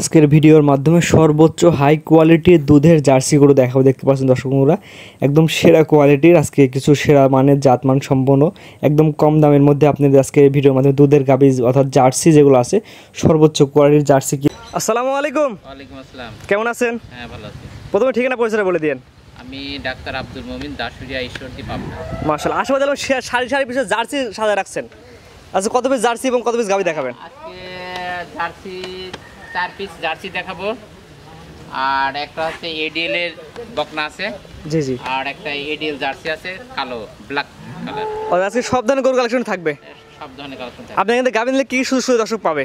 আজকের ভিডিওর মাধ্যমে সর্বোচ্চ হাই কোয়ালিটির দুধের জার্সি গরু দেখাবো। দেখতে পাচ্ছেন দর্শক বন্ধুরা, একদম সেরা কোয়ালিটির আজকে কিছু সেরা মানের জাতমান সম্পন্ন একদম কম দামের মধ্যে আপনাদের আজকে ভিডিওর মাধ্যমে দুধের গাভী অর্থাৎ জার্সি যেগুলো আছে সর্বোচ্চ কোয়ালিটির জার্সি। আসসালামু আলাইকুম। ওয়ালাইকুম আসসালাম। কেমন আছেন? হ্যাঁ, ভালো আছি। প্রথমে ঠিকানা পরিচয় বলে দিন। আমি ডাক্তার আব্দুল মুমিন, দাসুরিয়া ঈশ্বরদী, পাবনা। মাশাআল্লাহ, আশীর্বাদ আলম সারি সারি পিছে জার্সি সাজায় রাখছেন। আচ্ছা, কত পিস জার্সি এবং কত পিস গাভী দেখাবেন? আজকে জার্সি 4 পিস জার্সি দেখাবো, আর একটা হচ্ছে এডিএল এর বকনা আছে। জি জি। আর একটা এডিএল জার্সি আছে, কালো ব্ল্যাক কালার। আর আজকে সব ধরনের গরু কালেকশন থাকবে। সব ধরনের কালেকশন থাকবে। আপনার এখানে গাভী নিলে কি সুযোগ দর্শক পাবে?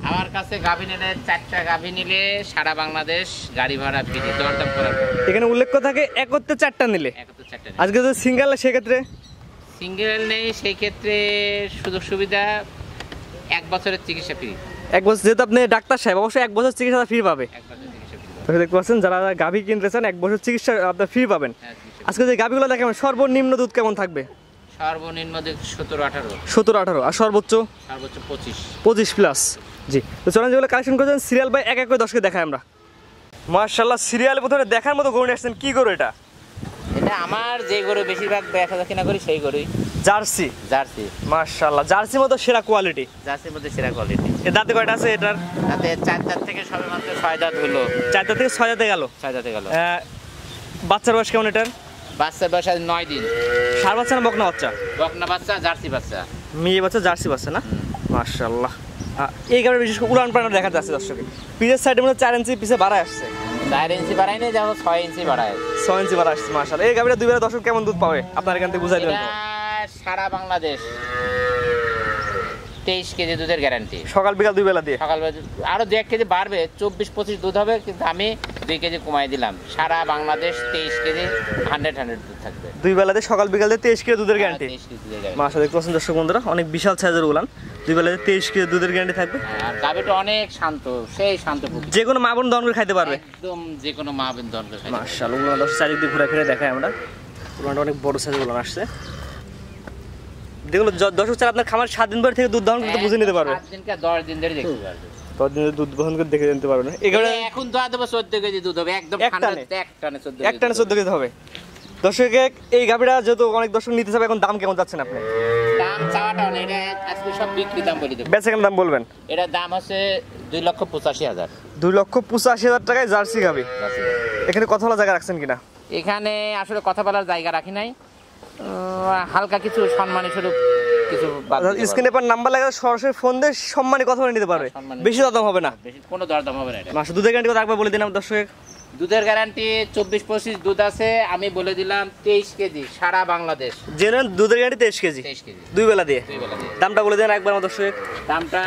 আমার কাছে গাভী নিলে 4টা গাভী নিলে সারা বাংলাদেশ গাড়ি ভাড়া ফ্রি, দরদাম করার। এখানে উল্লেখ থাকে একত্রে 4টা নিলে। একত্রে 4টা। আজকে যদি সিঙ্গেল সেক্ষেত্রে সিঙ্গেল নেই, সেই ক্ষেত্রে সুযোগ সুবিধা 1 বছরের চিকিৎসা ফ্রি। 1 বছর, যেহেতু আপনি ডাক্তার সাহেব অবশ্যই 1 বছর চিকিৎসা ফ্রি পাবে। 1 বছর চিকিৎসা ফ্রি। দেখতে পাচ্ছেন, যারা গাভী কিনতে চান 1 বছর চিকিৎসা আপনার ফ্রি পাবেন। আজকে যে গাভীগুলো দেখাবেন সর্বনিম্ন দুধ কেমন থাকবে? সর্বনিম্ন দুধ 17-18। 17-18 আর সর্বোচ্চ 25 প্লাস। জি, তো চলেন যেগুলো কালেকশন করেছেন সিরিয়াল বাই এক এক করে দর্শককে দেখাই আমরা। মাশাআল্লাহ, সিরিয়ালের প্রথমে দেখার মতো গরু নিয়ে আসছেন। কি গরু এটা? এটা আমার যে গরু বেশিরভাগ দেখা কিনা করি সেই গরুই, জার্সি। জার্সি। মাশাআল্লাহ, জার্সির মতো সেরা কোয়ালিটি। জার্সির মধ্যে সেরা কোয়ালিটি। এর দাঁতে কয়টা আছে এটার? তাতে 4 দাঁত থেকে সবেমাত্র 6 দাঁত হলো। 4 দাঁত থেকে 6 দাঁতে গেল। 6 দাঁতে গেল। বাচ্চার বয়স কেমন এটার? বাচ্চার বয়স 9 দিন। ষাঁড় বাচ্চা না বকনা বাচ্চা? বকনা বাচ্চা, জার্সি বাচ্চা। মেয়ে বাচ্চা, জার্সি বাচ্চা না? মাশাআল্লাহ, এই গাড়ির বিশেষ করে উড়ান পাড়ানো দেখা যাচ্ছে দর্শকে। পিছের সাইডের মধ্যে 4 ইঞ্চি পিছে বাড়ায় আসছে। 4 ইঞ্চি বাড়াই নেই, যেমন 6 ইঞ্চি বাড়ায়। 6 ইঞ্চি বাড়া আসছে। মাশাআল্লাহ, এই গাড়িটা 2 বেলা দর্শক কেমন দুধ পাবে আপনার এখান থেকে বুঝাই দেবেন তো। সারা বাংলাদেশ 23 কেজি দুধের গ্যারান্টি। সকাল বিকাল 2 বেলা দিয়ে। সকালবেলা আরো 2-1 কেজি বাড়বে, 24-25 দুধ হবে, কিন্তু আমি 2 কেজি কমাই দিলাম। সারা বাংলাদেশ 23 কেজি 100 দুধ থাকবে। 2 বেলাতে সকাল বিকাল দিয়ে 23 কেজি দুধের গ্যারান্টি। 23 কেজি দুধের গ্যারান্টি। মাশাআল্লাহ, দেখতে পাচ্ছেন দর্শক বন্ধুরা, অনেক বিশাল সাইজের উলান। 2 বেলাতে 23 কেজি দুধের গ্যারান্টি থাকবে। আর গাভীটা অনেক শান্ত, সেই শান্ত প্রকৃতি। যে কোনো মা বোন দহন করে খাইতে পারবে। একদম যে কোনো মা বোন দহন করে খাইতে পারবে। মাশাআল্লাহ, উলান দর্শক চারিদিকে ঘুরে ফিরে দেখাই আমরা। উলানটা অনেক বড় সাইজের উলান আসছে। দেখুন দর্শক চার আপনার খামার 7 দিন পর থেকে দুধ দহন করতে বুঝে নিতে পারবে। 7 দিন কা 10 দিন ধরে দেখতে পারবে। 10 দিন দুধ দহন করে দেখে নিতে পারবে না। এখানে এখন দোয়া দেব 14 কেজি দুধ হবে, একদম ঠান্ডা। এক টানে 14 কেজি হবে। দর্শকে এই গাভীটা যেহেতু অনেক দর্শক নিতে চাবে, এখন দাম কেমন যাচ্ছেন আপনি? দাম চাওয়াটা না, এটা আজকে সব বিক্রি দাম বলি দেব। বেচা কেমন দাম বলবেন? এটা দাম আছে 2,85,000। 2,85,000 টাকায় জার্সি গাভী। এখানে কথা বলার জায়গা রাখছেন কিনা? এখানে আসলে কথা বলার জায়গা রাখি নাই, হালকা কিছু সম্মানী স্বরূপ কিছু স্ক্রিনে পর নাম্বার লাগা সরাসরি ফোন দিয়ে সম্মানী কথা বলে নিতে পারবে। বেশি দাম হবে না, বেশি কোনো দরদাম হবে না। এটা মাসে দুধের গ্যারান্টি কত একবার বলে দিন আমাদের দর্শক। দুধের গ্যারান্টি 24-25 দুধ আছে, আমি বলে দিলাম 23 কেজি সারা বাংলাদেশ। জেনুইন দুধের গ্যারান্টি 23 কেজি 2 বেলা দিয়ে। দামটা বলে দেন একবার আমাদের দর্শক। দামটা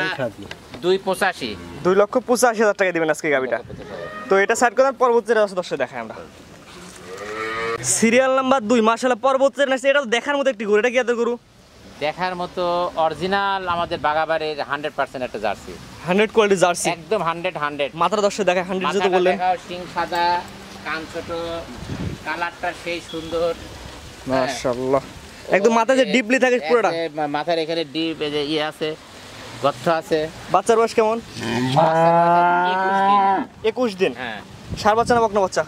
2,85,000। 2,85,000 টাকা দিবেন আজকে গাভীটা। তো এটা সাইড করার পরবর্তী দর্শক দেখাই আমরা। Serial number 2। মাশাআল্লাহ, পরবর্তী এটা দেখার মতো একটি গরু। এটা কি আদর গরু? দেখার মতো অরিজিনাল আমাদের বাগাবাড়ির 100% একটা জার্সি। 100 কোয়ালিটি জার্সি, একদম 100। মাথার দর্শক দেখায় 100 যেটা বললেন। সিং সাদা, কান ছোট, কালারটা সেই সুন্দর। মাশাআল্লাহ, একদম মাথা যে ডিপলি থাকে পুরোটা। মাথার এখানে ডিপ এই যে ইয়ে আছে, গর্ত আছে। বাচ্চার বয়স কেমন? 21 দিন। হ্যাঁ। ষাঁড় বাচ্চা না বকনা বাচ্চা?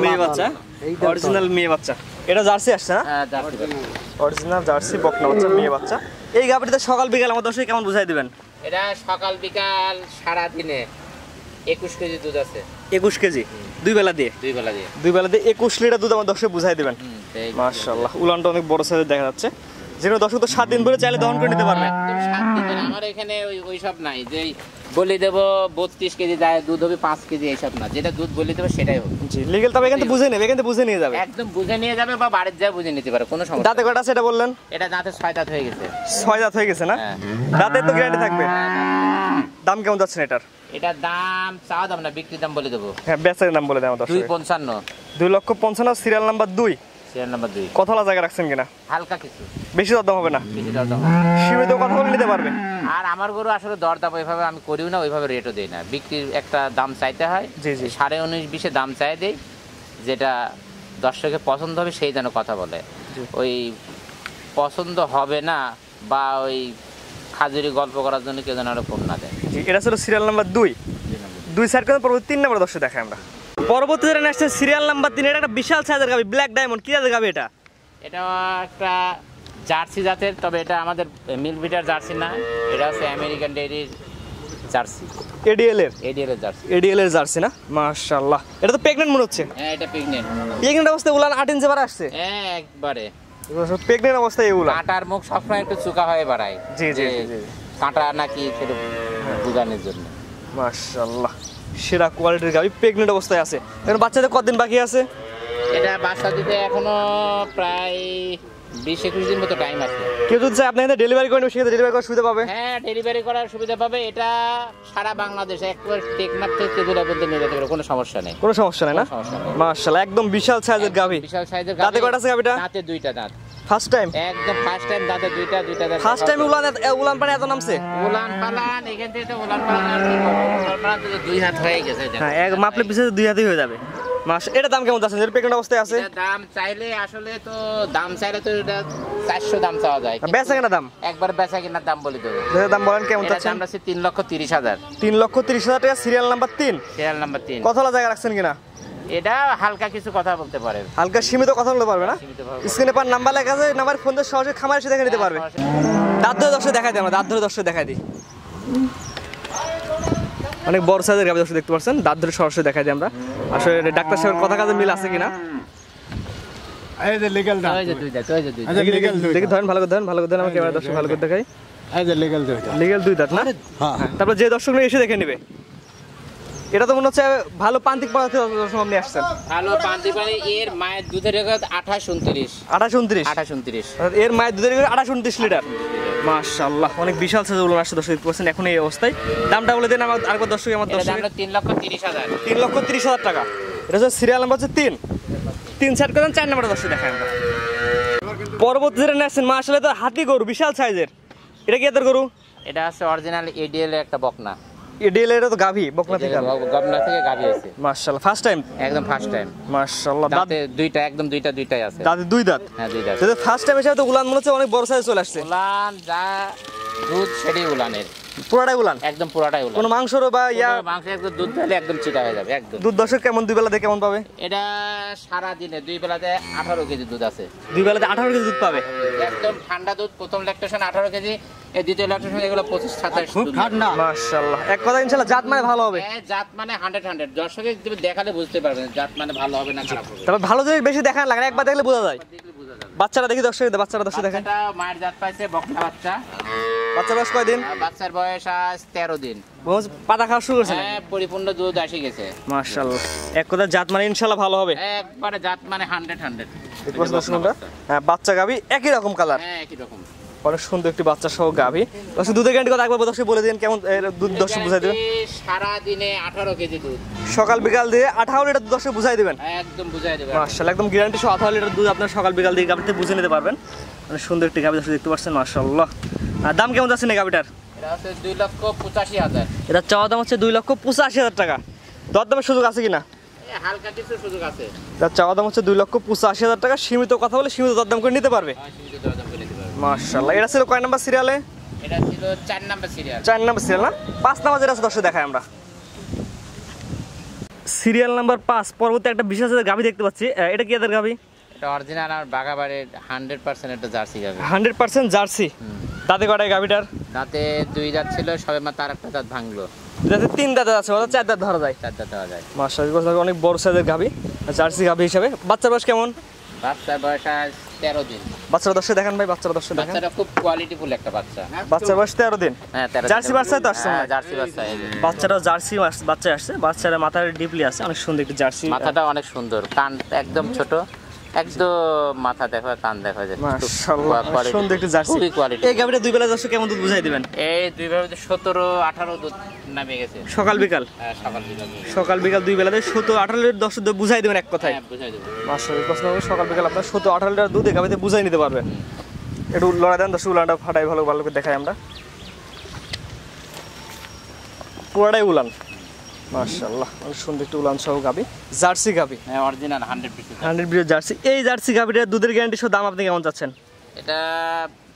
মেয়ে বাচ্চা, অরিজিনাল মেয়ে বাচ্চা। এটা জার্সি আসছে না? হ্যাঁ, জার্সি। অরিজিনাল জার্সি বকনা বাচ্চা, মেয়ে বাচ্চা। এই গাভীতে সকাল বিকাল আমার দর্শক কেমন বুঝাই দিবেন? এটা সকাল বিকাল সারা দিনে 21 কেজি দুধ আছে। 21 কেজি 2 বেলা দিয়ে। 2 বেলা দিয়ে। 2 বেলা দিয়ে 21 লিটার দুধ আমার দর্শক বুঝাই দিবেন। মাশাআল্লাহ, উলানটা অনেক বড় সাইজের দেখা যাচ্ছে। যেন দর্শক তো 7 দিন ধরে চাইলে দহন করে নিতে পারবে। একদম 7 দিন। আমার এখানে ওই সব নাই যে বলি দেব 32 কেজি যায় দুধ হবে 5 কেজি, এইসব না। যেটা দুধ বলি দেব সেটাই হবে। জি, লিগ্যাল তবে এখান থেকে বুঝে নেবে, এখান থেকে বুঝে নিয়ে যাবে। একদম বুঝে নিয়ে যাবে বা বাড়িতে যায় বুঝে নিতে পারে, কোনো সমস্যা। দাঁতে কয়টা আছে এটা বললেন? এটা দাঁতে 6 দাঁত হয়ে গেছে। 6 দাঁত হয়ে গেছে না? দাঁতে তো গ্যারান্টি থাকবে। দাম কেমন যাচ্ছেন এটার? এটার দাম চাওয়া দাম না, বিক্রি দাম বলে দেবো। হ্যাঁ, বেচার দাম বলে দেন আমাদের দর্শক। 2,55,000। 2,55,000 সিরিয়াল নাম্বার 2। Serial number 2। কথা বলার জায়গা রাখছেন কিনা? হালকা কিছু, বেশি দরদাম হবে না, বেশি দরদাম হবে। সীমিত কথা বলে নিতে পারবে। আর আমার গরু আসলে দরদাম ওইভাবে আমি করিও না, ওইভাবে রেটও দেই না। বিক্রির একটা দাম চাইতে হয়। জি জি। 19.5-20 দাম চাই দেই, যেটা দর্শকের পছন্দ হবে সেই যেন কথা বলে। ওই পছন্দ হবে না বা ওই খাজুরি গল্প করার জন্য কেউ যেন আরো ফোন না দেয়। জি, এটা ছিল সিরিয়াল নাম্বার 2 2 সাইড করে পরবর্তী 3 নাম্বার দর্শক দেখাই আমরা। পরবর্তী যেটা আসছে সিরিয়াল নাম্বার 3, এটা একটা বিশাল সাইজের গাবি, ব্ল্যাক ডায়মন্ড। কি জাতের গাবি এটা? এটা একটা জার্সি জাতের, তবে এটা আমাদের মিল্ক বিটার জার্সি না, এটা হচ্ছে আমেরিকান ডেইরির জার্সি, এডিএল এর জার্সি। এডিএল এর জার্সি না? মাশাআল্লাহ, এটা তো প্রেগন্যান্ট মনে হচ্ছে। হ্যাঁ, এটা প্রেগন্যান্ট অবস্থায় উলান 8 ইঞ্চি বাড়া আসছে। হ্যাঁ, একবারে প্রেগন্যান্ট অবস্থায় এই উলান। কাঁটার মুখ সবসময় একটু চুকা হয়ে বাড়ায়। জি জি জি, কাঁটা নাকি সেটা বুঝানোর জন্য। মাশাআল্লাহ, সেরা কোয়ালিটির গাবি, প্রেগন্যান্ট অবস্থায় আছে। এখন বাচ্চাদের কতদিন বাকি আছে? এটা বাচ্চা দিতে এখনো প্রায় 20-21 দিন মতো টাইম আছে। কেউ যদি চায় আপনার ডেলিভারি করে নেবে, সেক্ষেত্রে ডেলিভারি করার সুবিধা পাবে? হ্যাঁ, ডেলিভারি করার সুবিধা পাবে। এটা সারা বাংলাদেশে একবার টেকনাফ থেকে তেতুলিয়া পর্যন্ত নিয়ে যেতে পারে, কোনো সমস্যা নেই। কোনো সমস্যা নেই না? মাশাআল্লাহ, একদম বিশাল সাইজের গাবি। বিশাল সাইজের দাঁতে কয়টা আছে গাবিটা? দাঁতে 2টা দাঁত। First time? একদম ফার্স্ট টাইম দাঁতে 2টা দাঁত। ফার্স্ট টাইম উলান পানে এত নামছে? উলান পালান এখান থেকে তো উলান পালান আর কি করব, উলান পালান তো 2 হাত হয়ে গেছে। হ্যাঁ, এক মাপলে পিছে 2 হাতই হয়ে যাবে। এটা দাম কেমন যাচ্ছে? এর প্রেগন্যান্ট অবস্থায় আছে? এটা দাম চাইলে আসলে তো এটা 400 দাম চাওয়া যায়। বেচা কেনা দাম? একবার বেচা কেনার দাম বলি দেব। এর দাম বলেন কেমন যাচ্ছে? দাম আছে 3,30,000। 3,30,000 টাকা, সিরিয়াল নাম্বার 3। Serial number 3। কতলা জায়গা রাখছেন কিনা? এটা হালকা কিছু কথা বলতে পারে, হালকা সীমিত কথা বলতে পারবে না? স্ক্রিনে পার নাম্বার লেখা আছে, নাম্বার ফোন দিয়ে সরাসরি খামারে এসে দেখে নিতে পারবে। দাঁত ধরে দর্শক দেখাই দিই আমরা, দাঁত ধরে দর্শক দেখাই দিই। অনেক বড় সাইজের গাবি দর্শক দেখতে পাচ্ছেন, দাঁত ধরে সরাসরি দেখাই দিই আমরা। আসলে ডাক্তার সাহেবের কথা কাজে মিল আছে কিনা? এই যে লিগ্যাল দাম, ওই যে 2 দাঁত, ওই যে 2 দাঁত। দেখি ধরেন, ভালো করে ধরেন, ভালো করে ধরেন, আমার ক্যামেরা দর্শক ভালো করে দেখাই। এই যে লিগ্যাল দুইটা। লিগ্যাল 2 দাঁত না? হ্যাঁ, তারপর যে দর্শক এসে দেখে নেবে। এটা তো মনে হচ্ছে ভালো প্রান্তিক পদার্থ দর্শক আপনি আসছেন। ভালো পান্তি পানি। এর মায়ের দুধের রেকর্ড 28-29। 28-29। এর মায়ের দুধের রেকর্ড 28-29 লিটার। মাশাআল্লাহ, অনেক বিশাল সাইজের উলান আসছে দর্শক দেখতে পাচ্ছেন এখন এই অবস্থায়। দামটা বলে দেন আমার আরেকবার দর্শক, আমার এর দর্শক। দাম হলো 3,30,000। 3,30,000 টাকা। এটা হচ্ছে সিরিয়াল নাম্বার 3 সেট করেন। 4 নাম্বার দর্শক দেখাই আমরা। পরবর্তী যেটা নেছেন মাশাআল্লাহ, তো হাতি গরু, বিশাল সাইজের। এটা কি এদের গরু? এটা আছে অরিজিনাল এডিএল এর একটা বকনা। এডিএল এর তো গাভী, বকনা থেকে? গবনা থেকে গাভী হয়েছে। মাশাআল্লাহ, ফার্স্ট টাইম? একদম ফার্স্ট টাইম। মাশাআল্লাহ, দাঁতে 2টা, একদম 2টাই আছে। দাঁতে 2 দাঁত? হ্যাঁ, 2 দাঁত। যদি ফার্স্ট টাইম এসে তো উলান মনে হচ্ছে অনেক বড় সাইজ চলে আসছে। উলান যা দুধ সেটাই উলানের, পুরাটাই উলান? একদম পুরাটাই উলান। কোনো মাংসরও বা মাংস একদম দুধ দিলে একদম চিটা হয়ে যাবে একদম। দুধ দর্শক কেমন, 2 বেলাতে কেমন পাবে? এটা সারা দিনে 2 বেলাতে 18 কেজি দুধ আছে। 2 বেলাতে 18 কেজি দুধ পাবে? একদম ঠান্ডা দুধ। প্রথম ল্যাকটেশন 18 কেজি, এই দ্বিতীয় ল্যাকটেশন এগুলো 25-27। খুব ঠান্ডা। মাশাআল্লাহ, এক কথা ইনশাআল্লাহ জাত মানে ভালো হবে। হ্যাঁ, জাত মানে 100 দর্শকে তুমি দেখালে বুঝতে পারবেন জাত মানে ভালো হবে না খারাপ হবে। তবে ভালো জিনিস বেশি দেখান লাগে না, একবার দেখলে বোঝা যায়। দেখলে বোঝা যাবে। বাচ্চারা দেখি দর্শক, বাচ্চারা দেখেন। এটা মায়ের জাত পাইছে বকনা বাচ্চা। বাচ্চার বয়স কয়দিন? বাচ্চার বয়স আজ 13 দিন। পাতা খাওয়া শুরু করছে? হ্যাঁ, পরিপূর্ণ দুধ এসে গেছে। মাশাআল্লাহ, এক কথা জাত মানে ইনশাআল্লাহ ভালো হবে। একবারে জাত মানে 100। হ্যাঁ, বাচ্চা গাভী একই রকম কালার। হ্যাঁ, একই রকম। অনেক সুন্দর একটি বাচ্চা সহ গাভী। দর্শক দুধের গ্যারান্টি কথা একবার দর্শক বলে দিন, কেমন দুধ দর্শক বুঝাই দিবেন। সারা দিনে 18 কেজি দুধ, সকাল বিকাল দিয়ে 18 লিটার দুধ দর্শক বুঝাই দিবেন। একদম বুঝাই দেব। মাশাআল্লাহ, একদম গ্যারান্টি সহ 18 লিটার দুধ আপনার সকাল বিকাল দিয়ে গাভীতে বুঝে নিতে পারবেন। অনেক সুন্দর একটি গাভী দর্শক দেখতে পাচ্ছেন। মাশাআল্লাহ, আর দাম কেমন যাচ্ছে না গাভীটার? এটা হচ্ছে 2,85,000। এটা চাওয়া দাম হচ্ছে 2,85,000 টাকা। দরদামের সুযোগ আছে কিনা? হালকা কিছু সুযোগ আছে। তার চাওয়া দাম হচ্ছে 2,85,000 টাকা। সীমিত কথা বলে সীমিত দরদাম করে নিতে পারবে। সীমিত দরদাম করে নিতে পারবে। মাশাআল্লাহ, এটা ছিল কয় নাম্বার সিরিয়ালে? এটা ছিল 4 নাম্বার সিরিয়াল। 4 নাম্বার সিরিয়াল না? 5 নাম্বার যেটা আছে দর্শক দেখাই আমরা। সিরিয়াল নাম্বার 5 পরবর্তী একটা বিশেষ গাভী দেখতে পাচ্ছি। এটা কি এদের গাভী? এটা অরিজিনাল আর বাগাবাড়ির 100% একটা জার্সি গাভী। 100% জার্সি। দাঁতে কয়টায় গাভীটার? দাঁতে 2 দাঁত ছিল, সবে মাত্র আরেকটা দাঁত ভাঙলো। দাঁতে 3 দাঁত আছে, ওটা 4 দাঁত ধরা যায়। 4 দাঁত দেওয়া যায়। মাশাআল্লাহ, অনেক বড় সাইজের গাভী, জার্সি গাভী হিসাবে। বাচ্চার বয়স কেমন? বাচ্চার বয়স আজ 13 দিন। বাচ্চারা দর্শক দেখেন ভাই, বাচ্চারা দর্শক দেখেন। বাচ্চাটা খুব কোয়ালিটিফুল একটা বাচ্চা। বাচ্চার বয়স 13 দিন। হ্যাঁ, 13 জার্সি বাচ্চাই তো আসছে মনে হয়। জার্সি বাচ্চা। বাচ্চারা জার্সি বাচ্চা আসছে। বাচ্চারা মাথার ডিপলি আছে, অনেক সুন্দর একটি জার্সি। মাথাটা অনেক সুন্দর, কান একদম ছোট, একদম মাথা দেখো, কান দেখো। মাশাআল্লাহ, সুন্দর একটি জার্সি। খুবই কোয়ালিটি। এই গাভীটা 2 বেলা দর্শক কেমন দুধ বুঝাই দিবেন? এই 2 বেলা 17-18 দুধ নামে গেছে। সকাল বিকাল? হ্যাঁ, সকাল বিকাল 2 বেলাতে 17-18 লিটার দর্শক দুধ বুঝাই দিবেন এক কথায়। হ্যাঁ, বুঝাই দেব। মাশাআল্লাহ, প্রশ্ন হবে সকাল বিকাল আপনার 17-18 লিটার দুধ এই গাভীতে বুঝাই নিতে পারবেন। একটু লড়াই দেন দর্শক, উলানটা ফাটাই ভালো করে দেখাই আমরা। পুরাটাই উলান। মাশাআল্লাহ, অনেক সুন্দর একটি উলান সহ গাভী, জার্সি গাভী। হ্যাঁ, অরিজিনাল 100% 100% জার্সি। এই জার্সি গাভীটার দুধের গ্যারান্টি সহ দাম আপনি কেমন চাচ্ছেন? এটা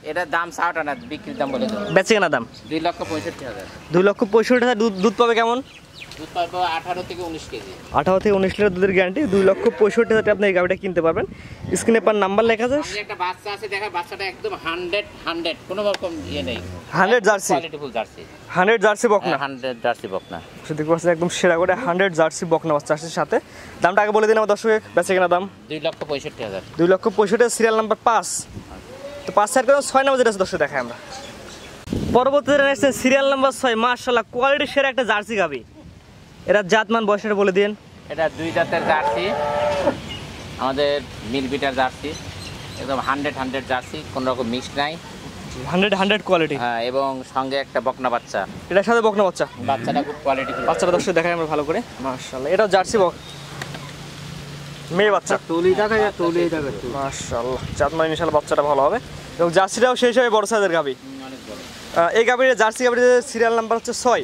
এটার দাম 60 না, বিক্রির দাম বলে দেবো। বেচে কেনা দাম 2,65,000। 2,65,000। দুধ পাবে কেমন? দুধ পাবো 18 থেকে 19 কেজি। 18 থেকে 19 লিটার দুধের গ্যারান্টি। 2,65,000 আপনি এই গাভিটা কিনতে পারবেন। স্ক্রিনে পার নাম্বার লেখা আছে। সামনে একটা বাচ্চা আছে, দেখা বাচ্চাটা একদম 100 কোনো রকম ইয়ে নেই। 100 জার্সি, কোয়ালিটিফুল জার্সি। 100 জার্সি বকনা। 100 জার্সি বকনা। দেখতে পাচ্ছেন একদম সেরা করে 100 জার্সি বকনা বাচ্চা আসছে সাথে। দামটা আগে বলে দিন আমার দর্শক। বেচে কেনা দাম 2,65,000। 2,65,000, সিরিয়াল নাম্বার 5। তো 5 সাইড করে 6 নাম্বার যেটা আছে দর্শক দেখাই আমরা। পরবর্তীতে নেক্সট সিরিয়াল নাম্বার 6। মাশাআল্লাহ কোয়ালিটি সেরা একটা জার্সি গাভি। এরা জাতমান বয়সটা বলে দিন। এটা 2 জাতের জার্সি, আমাদের মিল বিটার জার্সি, একদম 100 জার্সি, কোনো রকম মিক্স নাই। 100 কোয়ালিটি। হ্যাঁ, এবং সঙ্গে একটা বকনা বাচ্চা। এটার সাথে বকনা বাচ্চা। বাচ্চাটা খুব কোয়ালিটিফুল। বাচ্চাটা দর্শক দেখাই আমরা ভালো করে। মাশাআল্লাহ এটাও জার্সি মেয়ে বাচ্চা। মাশাআল্লাহ জাতমান ইনশাআল্লাহ বাচ্চাটা ভালো হবে এবং জার্সিটাও সেই হিসাবে বড় সাইজের গাভি। অনেক বড়। এই Gvir jersey Gvir serial number হচ্ছে 6।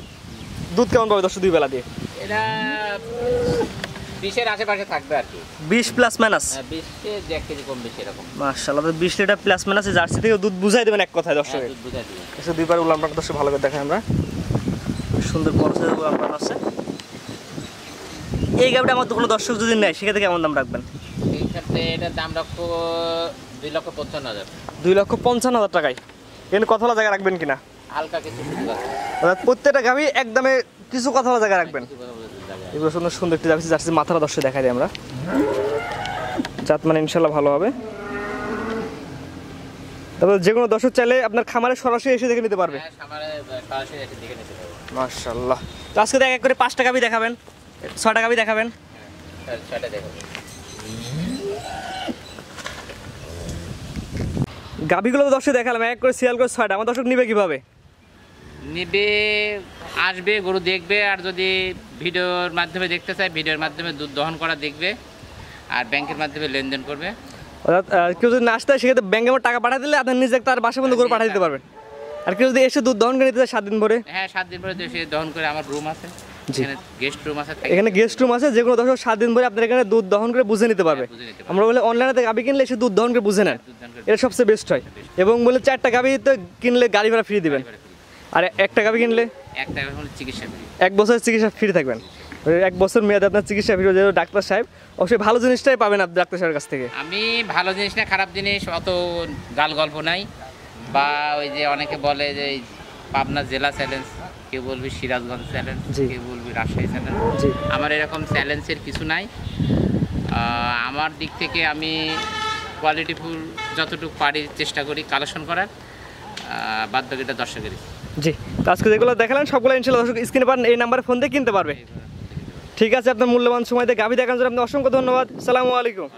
দুধ কেমন পাবে দর্শক 2 বেলা দিয়ে? এটা 20-এর আশেপাশে থাকবে আর কি। 20 প্লাস মাইনাস। 20-এ 1 কেজি কম বেশি এরকম। মাশাআল্লাহ 20 লিটার প্লাস মাইনাস জার্সি থেকে দুধ বুঝাই দেবেন এক কথায় দর্শক। দুধ বুঝাই দিবে। এসে দুইবার উলাম পাক দর্শক ভালো করে দেখাই আমরা। সুন্দর বড় সাইজের উলাম পাক আছে। এই গাভিটা আমার তো কোনো দর্শক যদি নেয় সেক্ষেত্রে কেমন দাম রাখবেন? এই ক্ষেত্রে এটার দাম রাখবো 2,55,000। 2,55,000 টাকায়। এখানে কথা বলা জায়গা রাখবেন কিনা? হালকা কিছু সুযোগ আছে। অর্থাৎ প্রত্যেকটা গাভি একদমে কিছু কথা বলা জায়গা রাখবেন। কিছু কথা বলতে যাবে। এগুলো সুন্দর সুন্দর একটি জার্সি। জার্সির মাথাটা দর্শক দেখাই দিই আমরা। জাত মানে ইনশাল্লাহ ভালো হবে। তারপর যে কোনো দর্শক চাইলে আপনার খামারে সরাসরি এসে দেখে নিতে পারবে। হ্যাঁ, খামারে সরাসরি এসে দেখে নিতে পারবে। মাশাআল্লাহ। তো আজকে তো এক এক করে 5টা গাভি দেখাবেন, 6টা গাভি দেখাবেন। হ্যাঁ, সেটা দেখো। গাভিগুলো তো দর্শক দেখালাম, এক করে সিরিয়াল করে 6টা। আমার দর্শক নিবে কিভাবে? নিবে, আসবে, গরু দেখবে, আর যদি ভিডিওর মাধ্যমে দেখতে চায় ভিডিওর মাধ্যমে দুধ দহন করা দেখবে, আর ব্যাংকের মাধ্যমে লেনদেন করবে। অর্থাৎ কেউ যদি না আসতে হয় সেক্ষেত্রে ব্যাংকে আমার টাকা পাঠিয়ে দিলে আপনার নিজে তার বাসা বন্ধ করে পাঠিয়ে দিতে পারবেন। আর কেউ যদি এসে দুধ দহন করে নিতে চায় 7 দিন পরে? হ্যাঁ, 7 দিন পরে এসে দহন করে। আমার রুম আছে, জি। এখানে গেস্ট রুম আছে। এখানে গেস্ট রুম আছে, যে কোনো দর্শক 7 দিন পরে আপনার এখানে দুধ দহন করে বুঝে নিতে পারবে। বুঝে নিতে পারবে। আমরা বলে অনলাইনে থেকে গাভি কিনলে এসে দুধ দহন করে বুঝে নেন, দুধ দহন করে এটা সবচেয়ে বেস্ট হয়। এবং বলে 4টা গাভি তো কিনলে গাড়ি ভাড়া ফ্রি দিবেন, আর একটা গাভি কিনলে 1 টাকা হলে চিকিৎসা ফ্রি। 1 বছরের চিকিৎসা ফ্রি থাকবেন। 1 বছর মেয়াদে আপনার চিকিৎসা ফ্রি। যেহেতু ডাক্তার সাহেব অবশ্যই ভালো জিনিসটাই পাবেন আপনি ডাক্তার সাহেবের কাছ থেকে। আমি ভালো জিনিস না, খারাপ জিনিস অত গাল গল্প নাই। বা ওই যে অনেকে বলে যে পাবনা জেলা চ্যালেঞ্জ, কেউ বলবি সিরাজগঞ্জ চ্যালেঞ্জ, জি। কেউ বলবি রাজশাহী চ্যালেঞ্জ। জি। আমার এরকম চ্যালেঞ্জের কিছু নাই। আমার দিক থেকে আমি কোয়ালিটিফুল যতটুকু পারি চেষ্টা করি কালেকশন করার, বাদ বাকিটা দর্শকেরই। জি। তো আজকে যেগুলো দেখালেন সবগুলো ইনশাআল্লাহ দর্শক স্ক্রিনে পান, এই নাম্বারে ফোন দিয়ে কিনতে পারবে। ঠিক আছে, আপনার মূল্যবান সময় দিয়ে গাভি দেখানোর জন্য আপনাকে অসংখ্য ধন্যবাদ। আসসালামু আলাইকুম।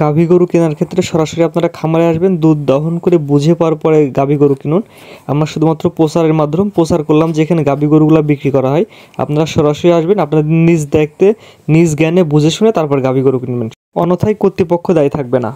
গাভী গরু কেনার ক্ষেত্রে সরাসরি আপনারা খামারে আসবেন, দুধ দহন করে বুঝে পাওয়ার পরে গাভী গরু কিনুন। আমরা শুধুমাত্র প্রচারের মাধ্যমে প্রচার করলাম যেখানে গাভী গরুগুলো বিক্রি করা হয়। আপনারা সরাসরি আসবেন, আপনাদের নিজ দেখতে নিজ জ্ঞানে বুঝে শুনে তারপর গাভী গরু কিনবেন, অন্যথায় কর্তৃপক্ষ দায়ী থাকবে না।